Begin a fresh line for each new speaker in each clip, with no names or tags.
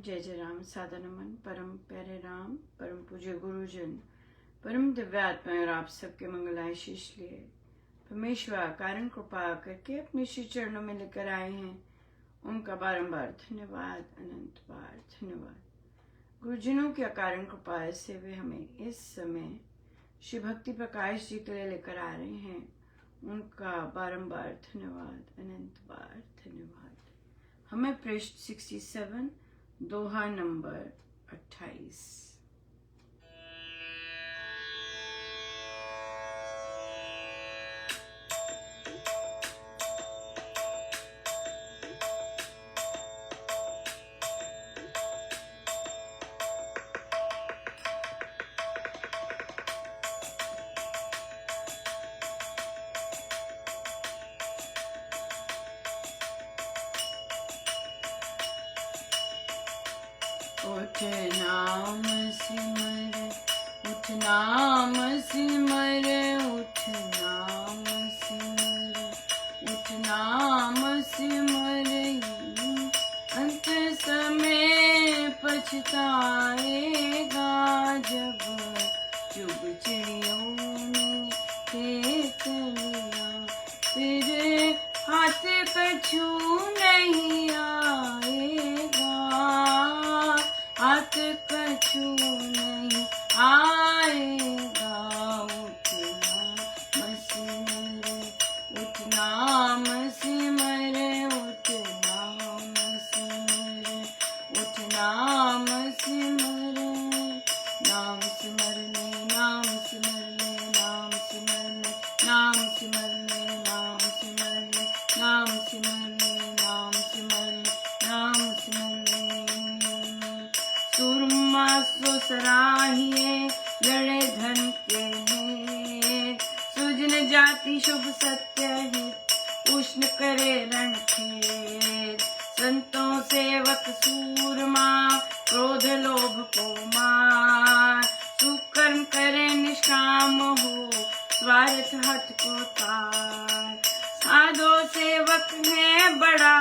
जय जय राम। सादा नमन परम प्यारे राम, परम पूज्य गुरुजन, परम दिव्यात्मा और आप सबके मंगल आशीष लिए परमेश्वर कारण कृपा करके अपने श्री चरणों में लेकर आए हैं। उनका बारंबार धन्यवाद, अनंत बार धन्यवाद। गुरुजनों की अकारण कृपा से वे हमें इस समय श्री भक्ति प्रकाश जी के लिए लेकर आ रहे हैं। उनका बारंबार धन्यवाद, अनंत बार धन्यवाद। हमें पृष्ठ 67 दोहा नंबर 28। उठ नाम सिमर, उठ नाम सिमर, उठ नाम सिमर, उठ नाम सिमर। अंत समय पछताएगा जब चुग चिड़ियों ने खेत लिया, फिर हाथ कछु नहीं आएगा, हाथ कछु नहीं आएगा। उठ नाम सिमर, उठ नाम सिमर, उठ नाम सिमर, नाम सिमरने, नाम सिमरने, नाम सिमरने, नाम सिमरने, नाम सिमरने, नाम सिमरने, नाम सिमरने, नाम सिमरने। सुरमा सो सराहिए लड़े धन के लिए, सुजन जाति शुभ सत्य हित उष्ण करे रण खेद। संतों सेवक सूरमा क्रोध लोभ को मार, सुकर्म करे निष्काम हो स्वार्थ हठ को तार। साधो सेवक है बड़ा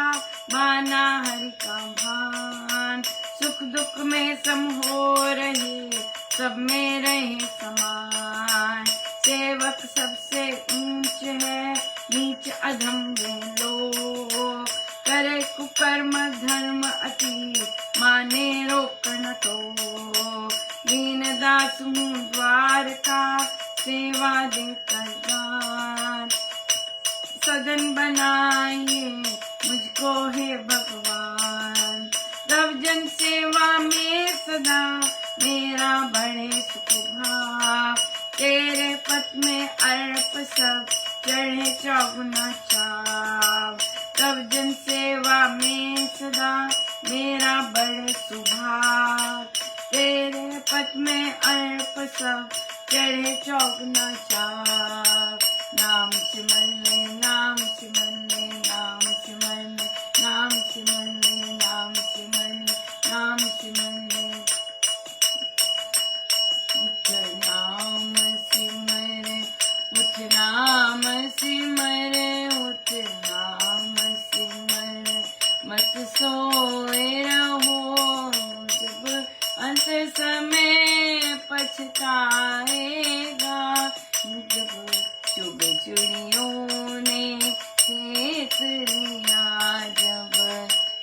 माना हरि का भान, सुख दुख में सम हो रहे सब में रहे समान। सेवक सबसे ऊंच है नीच अधम में लोग, करे कुकर्म धर्म अति माने रोक न तो। दीन दास हूँ द्वार का सेवा देकर दान, सदन बनाइए मुझको हे भगवान। तब जन सेवा में सदा मेरा बढ़े सुख भाव, तेरे पथ में अर्प सब चढ़े चौगुना चाव। तब जन सेवा में सदा मेरा बढ़े सुभाव, तेरे पथ में अर्प सब चढ़े चौगुना चाव। नाम सिमरने, नाम सिमरने, नाम सिमरने, नाम सिमरने, नाम सिमरने, नाम सिमरने। उठ नाम सिमर, उठ नाम सिमर, उठ नाम सिमर। मत सोए रहो जब अंत समय पछताएगा, जब चुग चिड़ियों ने खेत लिया, जब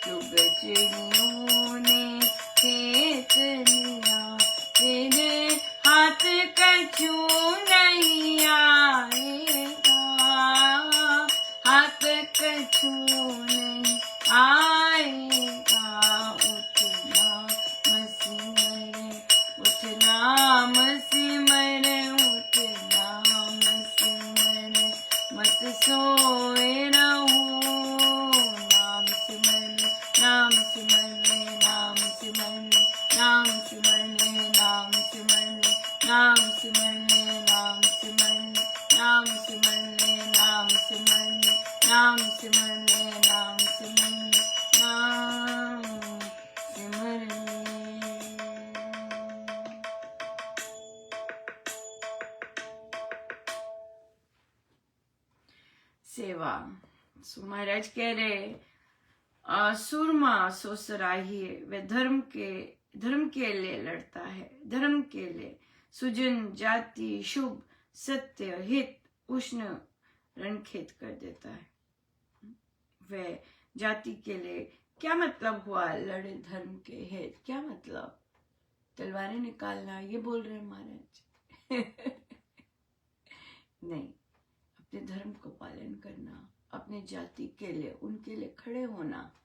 चुग चिड़ियों ने खेत लिया। फिर हाथ कछु नहीं आएगा, हाथ कछु नहीं आएगा। उठ नाम सिमर, उठ नाम सिमर, उठ नाम सिमर। मत सोए रहो नाम सिमरने, नाम सिमरने, नाम सिमरने, नाम सिमरने, नाम सिमरने, नाम सिमरने, नाम सिमरने, नाम सिमरने, नाम सिमरने, नाम सिमरने, नाम सिमरने, नाम सिमरने। सेवा। सो महाराज कह रहे सूरमा सो सराहिए, वह धर्म के लिए लड़ता है, धर्म के लिए सुजन जाति शुभ सत्य हित उष्ण रणखेत कर देता है। वह जाति के लिए क्या मतलब हुआ, लड़े धर्म के हित, क्या मतलब, तलवारें निकालना, ये बोल रहे हैं महाराज। नहीं, अपने धर्म को पालन करना, अपने जाति के लिए, उनके लिए खड़े होना।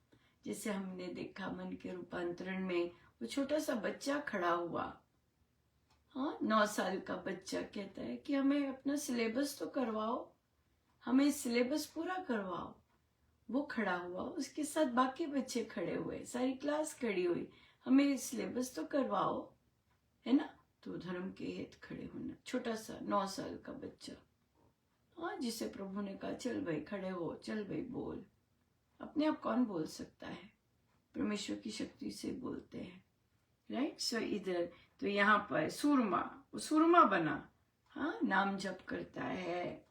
जैसे हमने देखा मन के रूपांतरण में, वो छोटा सा बच्चा खड़ा हुआ, हाँ 9 साल का बच्चा कहता है कि हमें अपना सिलेबस तो करवाओ, हमें सिलेबस पूरा करवाओ। वो खड़ा हुआ, उसके साथ बाकी बच्चे खड़े हुए, सारी क्लास खड़ी हुई, हमें सिलेबस तो करवाओ, है ना। तो धर्म के हित खड़े होना, छोटा सा 9 साल का बच्चा, हाँ, जिसे प्रभु ने कहा चल भाई खड़े हो, चल भाई बोल। अपने आप कौन बोल सकता है, परमेश्वर की शक्ति से बोलते हैं, राइट। सो इधर तो यहाँ पर सूरमा, वो सूरमा बना, हाँ, नाम जप करता है,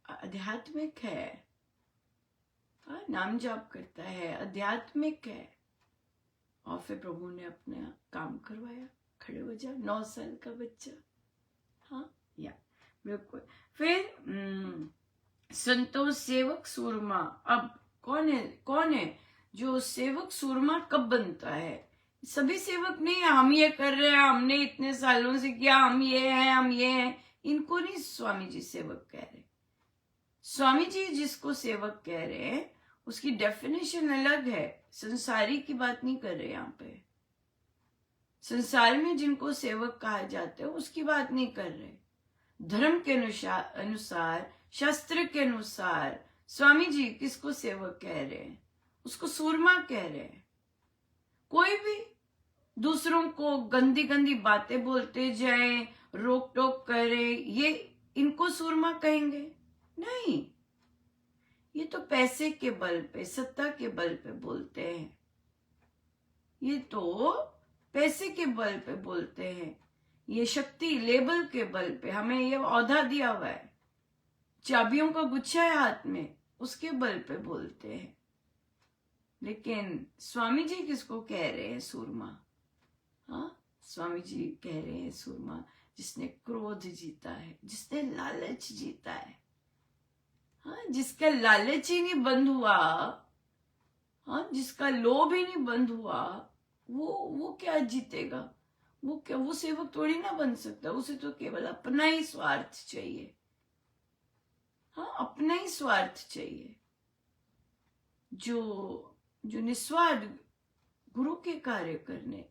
आध्यात्मिक है, हाँ, नाम जप करता है, आध्यात्मिक है। और फिर प्रभु ने अपना काम करवाया, खड़े हो जा, 9 साल का बच्चा, हाँ, या बिल्कुल। फिर संतोष सेवक सूरमा, अब कौन है जो सेवक सूरमा कब बनता है? सभी सेवक नहीं, हम ये कर रहे हैं, हमने इतने सालों से किया, हम ये हैं, इनको नहीं स्वामी जी सेवक कह रहे। स्वामी जी जिसको सेवक कह रहे हैं उसकी डेफिनेशन अलग है, संसारी की बात नहीं कर रहे यहाँ पे। संसार में जिनको सेवक कहा जाता है उसकी बात नहीं कर रहे। धर्म के अनुसार, शास्त्र के अनुसार स्वामी जी किसको सेवक कह रहे हैं? उसको सूरमा कह रहे हैं। कोई भी दूसरों को गंदी गंदी बातें बोलते जाए, रोक टोक करे, ये इनको सूरमा कहेंगे? नहीं, ये तो पैसे के बल पे, सत्ता के बल पे बोलते हैं, ये तो पैसे के बल पे बोलते हैं, ये शक्ति लेबल के बल पे, हमें ये औहदा दिया हुआ है, चाबियों का गुच्छा है हाथ में, उसके बल पे बोलते हैं। लेकिन स्वामी जी किसको कह रहे हैं सूरमा? हाँ, स्वामी जी कह रहे हैं सूरमा जिसने क्रोध जीता है, जिसने लालच जीता है, हाँ, जिसका लालच ही नहीं बंद हुआ, हाँ, जिसका लोभ ही नहीं बंद हुआ, वो क्या जीतेगा? वो सेवक थोड़ी ना बन सकता, उसे तो केवल अपना ही स्वार्थ चाहिए, हाँ, अपना ही स्वार्थ चाहिए। जो निस्वार्थ गुरु के कार्य करने,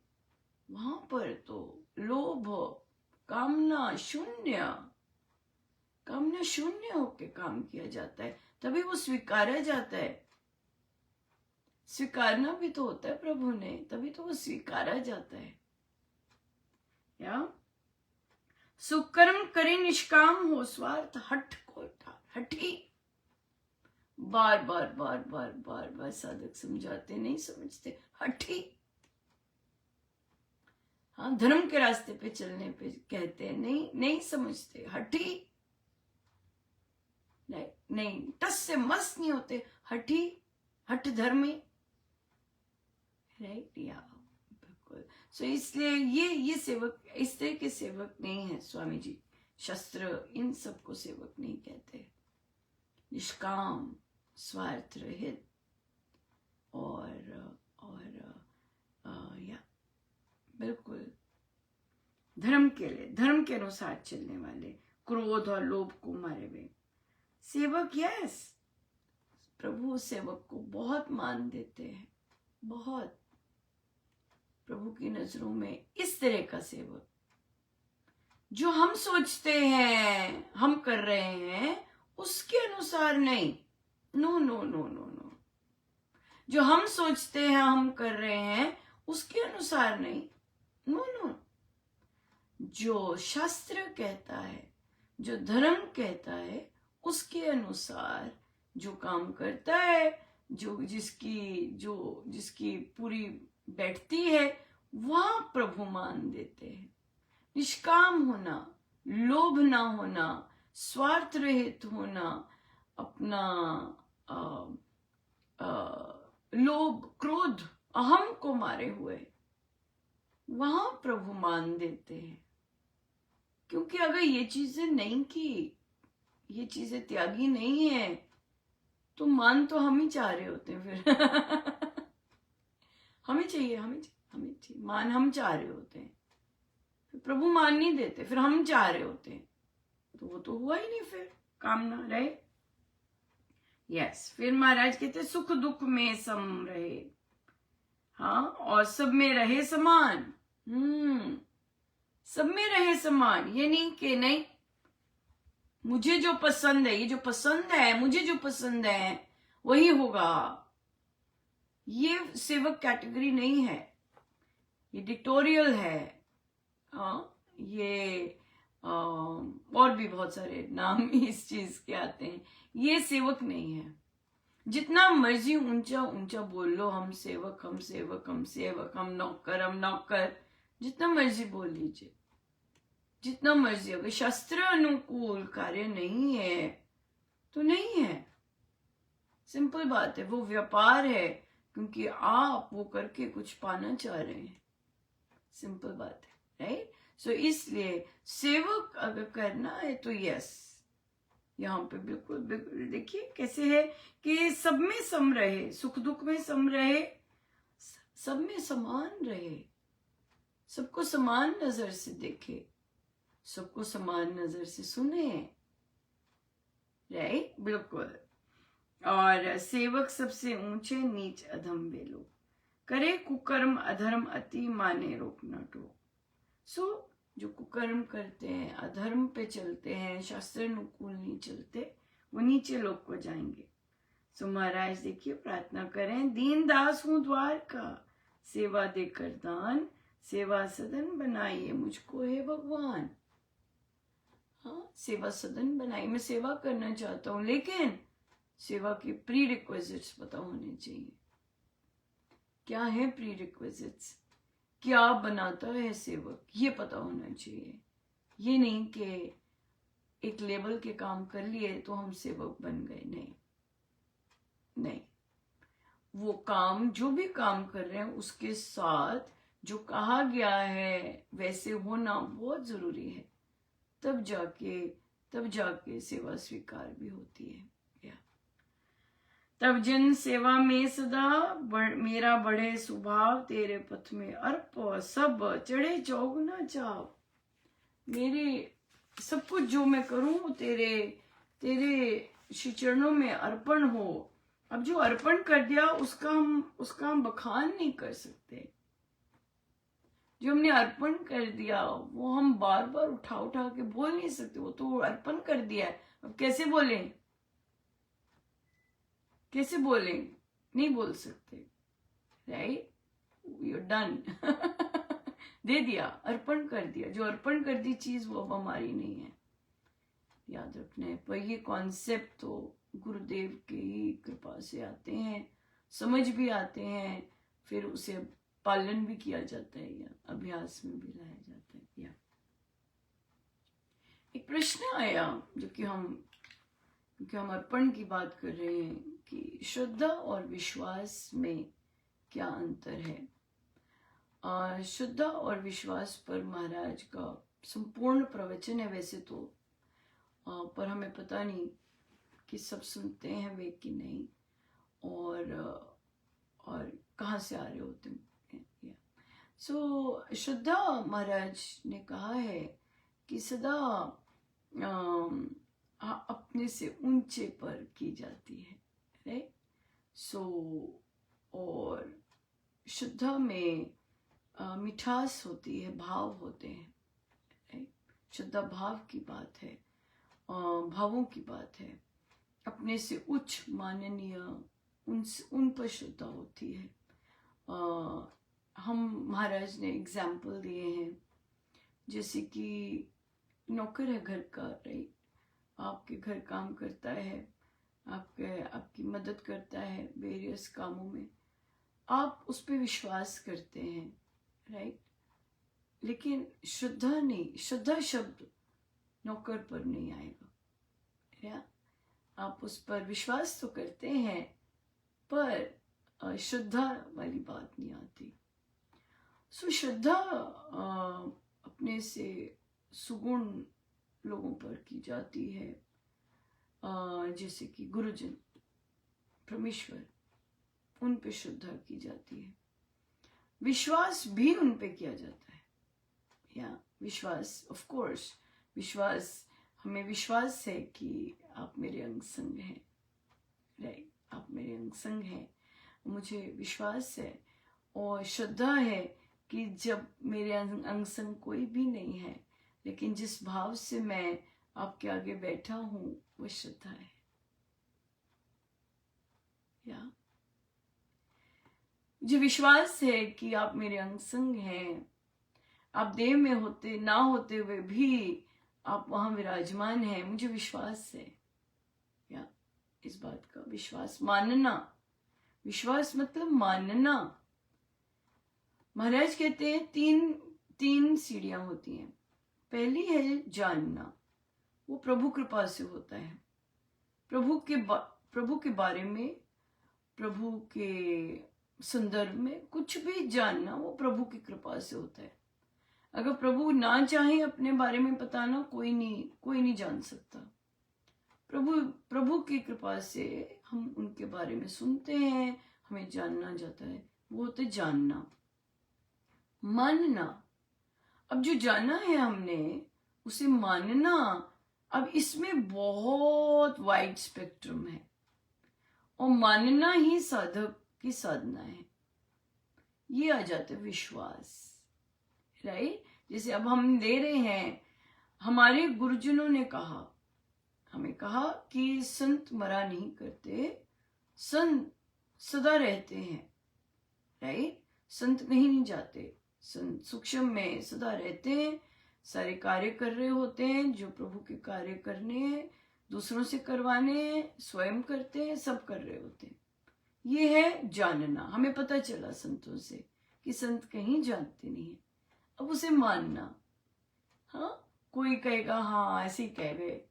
वहां पर तो लोभ, कामना शून्य होके काम किया जाता है, तभी वो स्वीकारा जाता है। स्वीकारना भी तो होता है प्रभु ने, तभी तो वो स्वीकारा जाता है। या सुकर्म करे निष्काम हो, स्वार्थ हठ को हठी। बार बार साधक समझाते, नहीं समझते, हठी। हाँ, धर्म के रास्ते पे चलने पे कहते हैं, नहीं समझते, हठी। नहीं, टस से मस नहीं होते, हठी, हठ धर्मी, राइट। या बिल्कुल। सो इसलिए ये सेवक इस तरह के सेवक नहीं है स्वामी जी। शस्त्र इन सबको सेवक नहीं कहते। निष्काम, स्वार्थ रहित और या बिल्कुल धर्म के लिए, धर्म के अनुसार चलने वाले, क्रोध और लोभ को मारे हुए सेवक। यस, प्रभु सेवक को बहुत मान देते हैं, बहुत। प्रभु की नजरों में इस तरह का सेवक जो हम सोचते हैं हम कर रहे हैं उसके अनुसार नहीं, नो। जो हम सोचते हैं हम कर रहे हैं उसके अनुसार नहीं, नो। जो शास्त्र कहता है, जो धर्म कहता है, उसके अनुसार जो काम करता है, जिसकी पूरी बैठती है, वहां प्रभु मान देते हैं। निष्काम होना, लोभ ना होना, स्वार्थ रहित होना, अपना लोभ, क्रोध, अहम को मारे हुए, वहां प्रभु मान देते हैं। क्योंकि अगर ये चीजें नहीं की, ये चीजें त्यागी नहीं है, तो मान तो हम ही चाह रहे होते हैं फिर। हमें चाहिए, हमें चाहिए, हमें चाहिए, मान हम चाह रहे होते हैं, फिर प्रभु मान नहीं देते, फिर हम चाह रहे होते हैं, तो वो तो हुआ ही नहीं फिर कामना, रहे। यस, फिर महाराज कहते सुख दुख में सम रहे, हाँ, और सब में रहे समान। सब में रहे समान, ये नहीं कि नहीं मुझे जो पसंद है, ये जो पसंद है, मुझे जो पसंद है वही होगा, ये सेवक कैटेगरी नहीं है, ये डिक्टोरियल है। ये और भी बहुत सारे नाम इस चीज के आते हैं, ये सेवक नहीं है। जितना मर्जी ऊंचा ऊंचा बोल लो, हम सेवक, हम सेवक, हम सेवक, हम नौकर, हम नौकर, जितना मर्जी बोल लीजिए, जितना मर्जी, अगर शास्त्र अनुकूल कार्य नहीं है तो नहीं है। सिंपल बात है, वो व्यापार है, क्योंकि आप वो करके कुछ पाना चाह रहे हैं। सिंपल बात है, राइट? सो इसलिए सेवक अगर करना है तो यस, यहाँ पे बिल्कुल बिल्कुल देखिए कैसे है कि सब में सम रहे, सुख दुख में सम रहे, सब में समान रहे, सबको समान नजर से देखे, सबको समान नजर से सुने, राइट? बिल्कुल। और सेवक सबसे ऊंचे, नीच अधम वे लोग, करे कुकर्म अधर्म अति माने रोक न टोक। सो जो कुकर्म करते हैं, अधर्म पे चलते हैं, शास्त्र अनुकूल नहीं चलते, वो नीचे लोग को जाएंगे। सो महाराज देखिए प्रार्थना करें, दीन दास हूं द्वार का, सेवा देकर दान, सेवा सदन बनाइए मुझको हे भगवान। हाँ, सेवा सदन बनाइए, मैं सेवा करना चाहता हूं, लेकिन सेवा के प्री रिक्विजिट्स पता होने चाहिए। क्या है प्री रिक्विजिट्स, क्या बनाता है सेवक, ये पता होना चाहिए। ये नहीं कि एक लेवल के काम कर लिए तो हम सेवक बन गए, नहीं नहीं। वो काम, जो भी काम कर रहे हैं उसके साथ जो कहा गया है वैसे होना बहुत जरूरी है, तब जाके सेवा स्वीकार भी होती है। तब जन सेवा में सदा मेरा बढ़े स्वभाव, तेरे पथ में अर्प सब चढ़े चौगुना चाव। मेरे सब कुछ जो मैं करूं तेरे श्री चरणों में अर्पण हो। अब जो अर्पण कर दिया उसका हम बखान नहीं कर सकते। जो हमने अर्पण कर दिया वो हम बार बार उठा के बोल नहीं सकते, वो तो अर्पण कर दिया है, अब कैसे बोलें, कैसे बोलें, नहीं बोल सकते, राइट? You done. दे दिया, अर्पण कर दिया, जो अर्पण कर दी चीज वो अब हमारी नहीं है, याद रखना है। पर ये कॉन्सेप्ट तो गुरुदेव की ही कृपा से आते हैं, समझ भी आते हैं, फिर उसे पालन भी किया जाता है या अभ्यास में भी लाया जाता है। या एक प्रश्न आया जो कि क्योंकि हम अर्पण की बात कर रहे हैं कि श्रद्धा और विश्वास में क्या अंतर है। श्रद्धा और विश्वास पर महाराज का संपूर्ण प्रवचन है वैसे तो, पर हमें पता नहीं कि सब सुनते हैं वे कि नहीं, और कहाँ से आ रहे होते हैं। सो श्रद्धा महाराज ने कहा है कि सदा अपने से ऊंचे पर की जाती है, राइट? सो और शुद्धा में मिठास होती है, भाव होते हैं, राइट? शुद्धा भाव की बात है, भावों की बात है, अपने से उच्च माननीय उन पर श्रद्धा होती है। हम महाराज ने एग्जाम्पल दिए हैं, जैसे कि नौकर है घर का, राइट? आपके घर काम करता है, आपकी मदद करता है वेरियस कामों में, आप उस पर विश्वास करते हैं, राइट? लेकिन श्रद्धा नहीं, श्रद्धा शब्द नौकर पर नहीं आएगा, या आप उस पर विश्वास तो करते हैं, पर श्रद्धा वाली बात नहीं आती। सो श्रद्धा अपने से सुगुण लोगों पर की जाती है, जैसे कि गुरुजन, परमेश्वर, उन पे श्रद्धा की जाती है। विश्वास भी उन पे किया जाता है, या विश्वास, ऑफ कोर्स विश्वास, हमें विश्वास है कि आप मेरे अंग संग हैं, राइट, आप मेरे अंग संग हैं, मुझे विश्वास है। और श्रद्धा है कि जब मेरे अंग संग कोई भी नहीं है, लेकिन जिस भाव से मैं आपके आगे बैठा हूं, वो श्रद्धा है। या मुझे विश्वास है कि आप मेरे अंग संग हैं, आप देह में होते ना होते हुए भी आप वहां विराजमान हैं, मुझे विश्वास है। या इस बात का विश्वास, मानना, विश्वास मतलब मानना। महाराज कहते हैं तीन सीढ़ियां होती हैं। पहली है जानना, वो प्रभु कृपा से होता है। प्रभु के बारे में, प्रभु के संदर्भ में कुछ भी जानना, वो प्रभु की कृपा से होता है। अगर प्रभु ना चाहे अपने बारे में बताना, कोई नहीं जान सकता। प्रभु की कृपा से हम उनके बारे में सुनते हैं, हमें जानना जाता है, वो होता है जानना। मानना, अब जो जाना है हमने, उसे मानना, अब इसमें बहुत वाइड स्पेक्ट्रम है, और मानना ही साधक की साधना है। ये आ जाता है विश्वास, राइट। जैसे अब हम ले रहे हैं, हमारे गुरुजनों ने हमें कहा कि संत मरा नहीं करते, संत सदा रहते हैं, राइट। संत कहीं नहीं जाते, संत सूक्ष्म में सदा रहते हैं, सारे कार्य कर रहे होते हैं, जो प्रभु के कार्य करने हैं, दूसरों से करवाने हैं, स्वयं करते हैं, सब कर रहे होते हैं। ये है जानना। हमें पता चला संतों से कि संत कहीं जानते नहीं है। अब उसे मानना, हाँ, कोई कहेगा हाँ ऐसे ही कह गए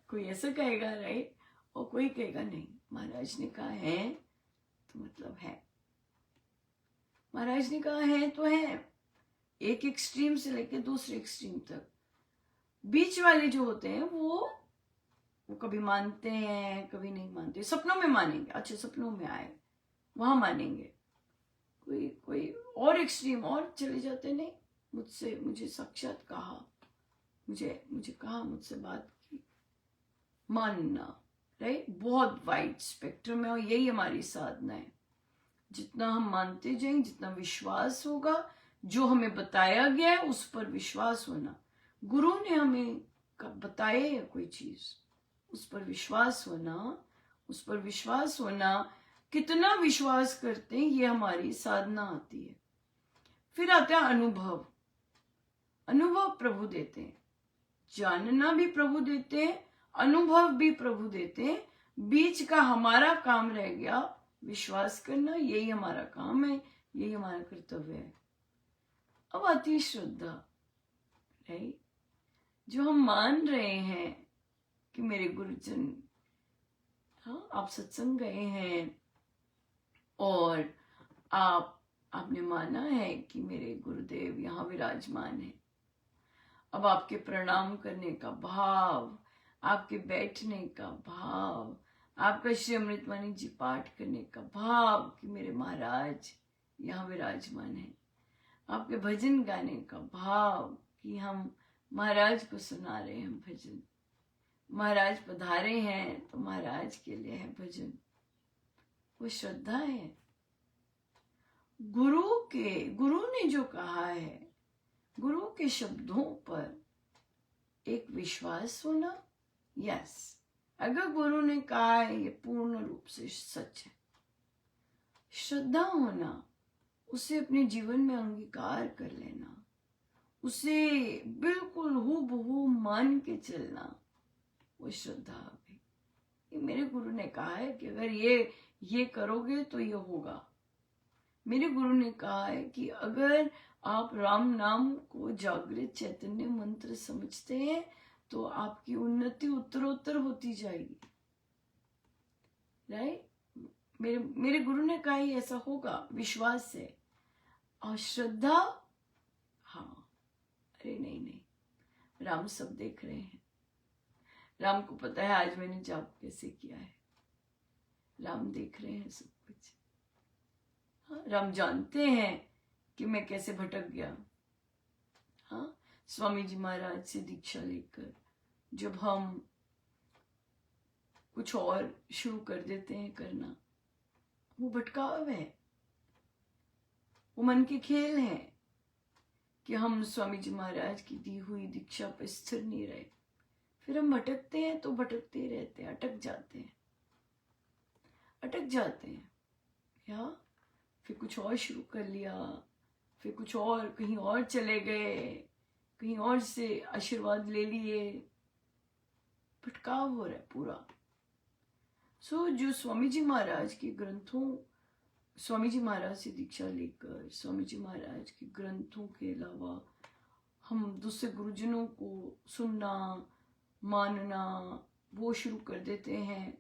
कोई ऐसा कहेगा, राइट, और कोई कहेगा नहीं, महाराज ने कहा है तो मतलब है, महाराज ने कहा है तो है। एक एक्सट्रीम से लेकर दूसरे एक्सट्रीम तक। बीच वाले जो होते हैं वो कभी मानते हैं, कभी नहीं मानते। सपनों में मानेंगे, अच्छा सपनों में आए वहां मानेंगे। कोई और एक्सट्रीम और चले जाते, नहीं, मुझे साक्षात कहा, मुझे कहा, मुझसे बात की, मानना, राइट। बहुत वाइड स्पेक्ट्रम है, और यही हमारी साधना है। जितना हम मानते जाएंगे, जितना विश्वास होगा, जो हमें बताया गया है उस पर विश्वास होना। गुरु ने हमें बताया है कोई चीज, उस पर विश्वास होना, कितना विश्वास करते हैं, ये हमारी साधना आती है। फिर आता है अनुभव प्रभु देते हैं, जानना भी प्रभु देते हैं, अनुभव भी प्रभु देते हैं। बीच का हमारा काम रह गया विश्वास करना, यही हमारा काम है, यही हमारा कर्तव्य है। अब आती है श्रद्धा, राइट। जो हम मान रहे हैं कि मेरे गुरुजन, हाँ, आप सत्संग गए हैं और आपने माना है कि मेरे गुरुदेव यहाँ विराजमान है। अब आपके प्रणाम करने का भाव, आपके बैठने का भाव, आपका श्री अमृतवाणी जी पाठ करने का भाव कि मेरे महाराज यहाँ विराजमान है, आपके भजन गाने का भाव कि हम महाराज को सुना रहे हैं भजन, महाराज पधारे हैं तो महाराज के लिए है भजन, वो श्रद्धा है। गुरु ने जो कहा है, गुरु के शब्दों पर एक विश्वास होना, यस, अगर गुरु ने कहा है ये पूर्ण रूप से सच है। श्रद्धा होना, उसे अपने जीवन में अंगीकार कर लेना, उसे बिल्कुल हूबहू मान के चलना, वो श्रद्धा है। ये मेरे गुरु ने कहा है कि अगर ये करोगे तो ये होगा। मेरे गुरु ने कहा है कि अगर आप राम नाम को जागृत चैतन्य मंत्र समझते हैं तो आपकी उन्नति उत्तरोत्तर होती जाएगी, राइट। मेरे गुरु ने कहा ही ऐसा होगा, विश्वास से। और श्रद्धा, हाँ, अरे नहीं नहीं, राम सब देख रहे हैं। राम को पता है आज मैंने जाप कैसे किया है। राम देख रहे हैं सब कुछ। हाँ, राम जानते हैं कि मैं कैसे भटक गया। हाँ, स्वामी जी महाराज से दीक्षा लेकर जब हम कुछ और शुरू कर देते हैं करना, वो भटकाव है, वो मन के खेल हैं कि हम स्वामी जी महाराज की दी हुई दीक्षा पर स्थिर नहीं रहे। फिर हम भटकते हैं तो भटकते ही रहते हैं, अटक जाते हैं या फिर कुछ और शुरू कर लिया, फिर कुछ और, कहीं और चले गए, कहीं और से आशीर्वाद ले लिए, भटकाव हो रहा है पूरा। जो स्वामी जी महाराज के ग्रंथों, स्वामी जी महाराज से दीक्षा लेकर स्वामी जी महाराज के ग्रंथों के अलावा हम दूसरे गुरुजनों को सुनना, मानना, वो शुरू कर देते हैं,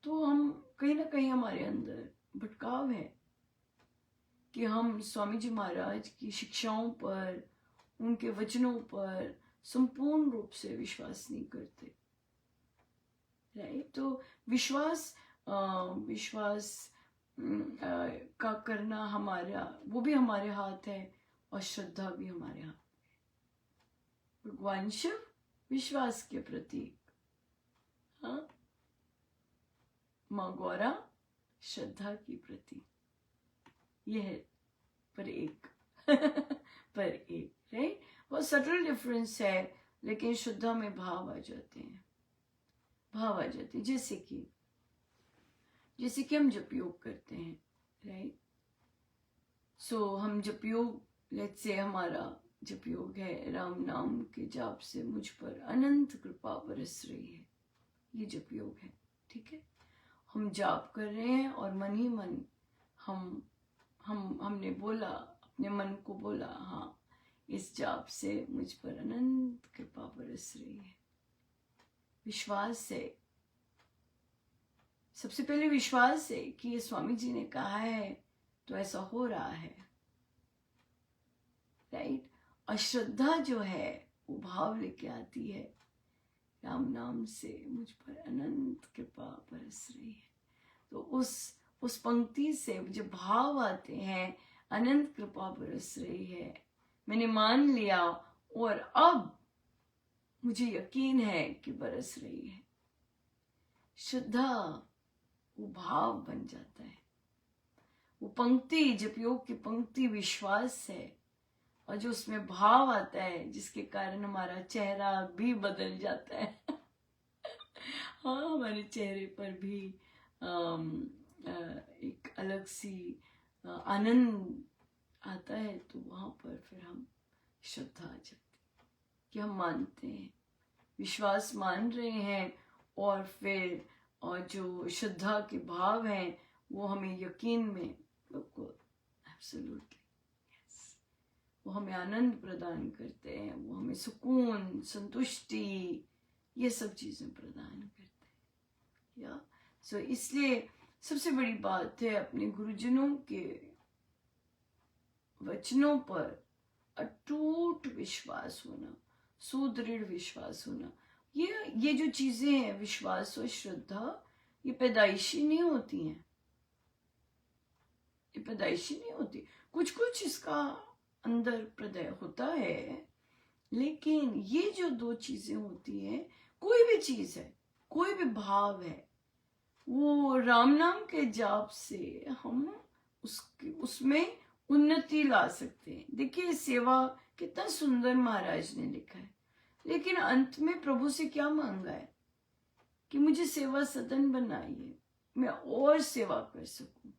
तो हम कहीं ना कहीं हमारे अंदर भटकाव है कि हम स्वामी जी महाराज की शिक्षाओं पर, उनके वचनों पर संपूर्ण रूप से विश्वास नहीं करते। राइट? तो विश्वास का करना हमारा, वो भी हमारे हाथ है, और श्रद्धा भी हमारे हाथ है। भगवान शिव विश्वास के प्रतीक, हाँ, माँ गौरा श्रद्धा की प्रतीक। यह है पर एक पर एक, राइट? बहुत सटल डिफरेंस है, लेकिन श्रद्धा में भाव आ जाते हैं, भाव आ जाते हैं। जैसे कि हम जप योग करते हैं, राइट? हम जप योग, लेट्स से हमारा जप योग है, राम नाम के जाप से मुझ पर अनंत कृपा बरस रही है, ये जप योग है, ठीक है? हम जाप कर रहे हैं और मन ही मन हमने बोला, अपने मन को बोला, हाँ, इस जाप से मुझ पर अनंत कृपा बरस रही है। विश्वास से, सबसे पहले विश्वास है कि ये स्वामी जी ने कहा है तो ऐसा हो रहा है, राइट? अश्रद्धा जो है वो भाव लेके आती है, राम नाम से मुझ पर अनंत कृपा बरस रही है। तो उस पंक्ति से जब भाव आते हैं, अनंत कृपा बरस रही है, मैंने मान लिया और अब मुझे यकीन है कि बरस रही है, श्रद्धा वो भाव बन जाता है। वो पंक्ति, जप योग की पंक्ति विश्वास है, और जो उसमें भाव आता है जिसके कारण हमारा चेहरा भी बदल जाता है हाँ, हमारे चेहरे पर भी एक अलग सी आनंद आता है, तो वहां पर फिर हम श्रद्धा आ जाती है कि हम मानते हैं, विश्वास मान रहे हैं, और फिर जो श्रद्धा के भाव हैं वो हमें यकीन में, बिल्कुल एब्सोल्युटली यस, वो हमें आनंद प्रदान करते हैं, वो हमें सुकून, संतुष्टि, ये सब चीजें प्रदान करते हैं। या इसलिए सबसे बड़ी बात है अपने गुरुजनों के वचनों पर अटूट विश्वास होना, सुदृढ़ विश्वास होना। ये जो चीजें हैं, विश्वास और श्रद्धा, ये पैदाइशी नहीं होती हैं, ये पैदाइशी नहीं होती। कुछ इसका अंदर प्रदय होता है, लेकिन ये जो दो चीजें होती हैं, कोई भी चीज है, कोई भी भाव है, वो राम नाम के जाप से हम उसमें उन्नति ला सकते हैं। देखिए सेवा कितना सुंदर महाराज ने लिखा है, लेकिन अंत में प्रभु से क्या मांगा है कि मुझे सेवा सदन बनाइए, मैं और सेवा कर सकूं,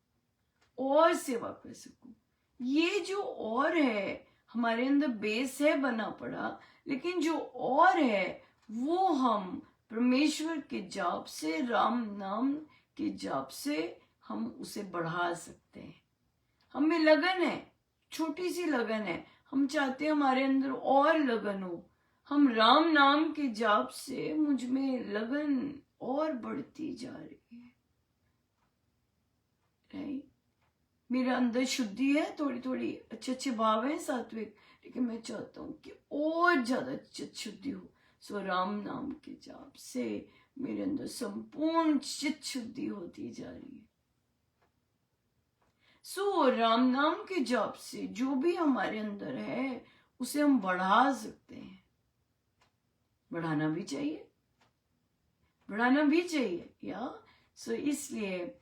और सेवा कर सकूं। ये जो और है, हमारे अंदर बेस है बना पड़ा, लेकिन जो और है वो हम परमेश्वर के जाप से, राम नाम के जाप से हम उसे बढ़ा सकते हैं। हमें लगन है, छोटी सी लगन है, हम चाहते हैं हमारे अंदर और लगन हो। हम राम नाम के जाप से मुझ में लगन और बढ़ती जा रही है, राइट। मेरे अंदर शुद्धि है, थोड़ी थोड़ी अच्छे अच्छे भाव हैं सात्विक, लेकिन मैं चाहता हूँ कि और ज्यादा चित्त शुद्धि हो। सो राम नाम के जाप से मेरे अंदर संपूर्ण चित्त शुद्धि होती जा रही है। सो राम नाम के जाप से जो भी हमारे अंदर है उसे हम बढ़ा सकते हैं, बढ़ाना भी चाहिए, बढ़ाना भी चाहिए या सो इसलिए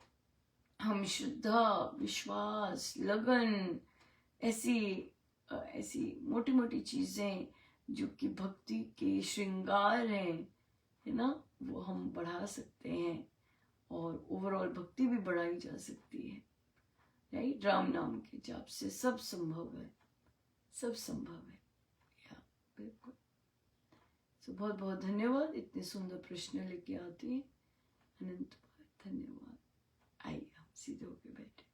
हम श्रद्धा, विश्वास, लगन, ऐसी ऐसी मोटी मोटी चीजें जो कि भक्ति के श्रृंगार हैं, है ना, वो हम बढ़ा सकते हैं और ओवरऑल भक्ति भी बढ़ाई जा सकती है। राइट, राम नाम के जाप से सब संभव है, सब संभव है। या बिल्कुल। तो बहुत बहुत धन्यवाद, इतने सुंदर प्रश्न लेके आते हैं। अनंत धन्यवाद। आइए हम सीधे होके बैठे।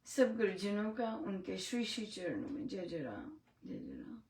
सब गुरुजनों का उनके श्री श्री चरणों में जय जय राम, जय जय राम।